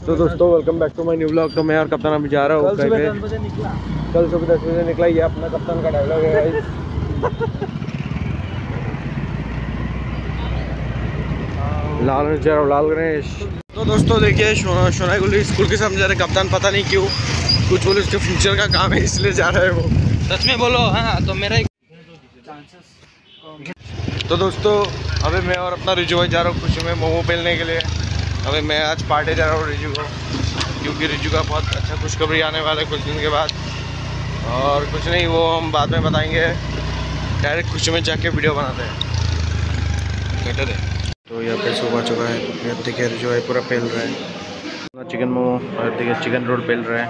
तो दोस्तों welcome back to my new vlog. तो मैं और कप्तान अभी जा रहा हूँ कल सुबह 10 बजे निकला। ये अपना कप्तान का डायलॉग है गाइस। लाल गणेश। तो दोस्तों देखिए शोना गुली स्कूल के सामने जा रहे कप्तान, पता नहीं क्यों कुछ बोले उसके फ्यूचर का काम है इसलिए जा रहा है वो। सच में बोलो। हाँ तो मेरा तो दोस्तों अभी मैं और अपना रिजू भाई जा रहा हूँ खुशी में मोमो पेलने के लिए। अभी मैं आज पार्टी जा रहा हूँ रिजू को, क्योंकि रिजू का बहुत अच्छा खुशखबरी आने वाला है कुछ दिन के बाद। और कुछ नहीं, वो हम बाद में बताएंगे। डायरेक्ट खुशी में जाके वीडियो बनाते हैं, बेटर है। तो यहाँ पे सुबह चुका है। यहाँ देखिए रिजू भाई पूरा पेल रहा है चिकन मोमो, और देखिए चिकन रोल पेल रहा है।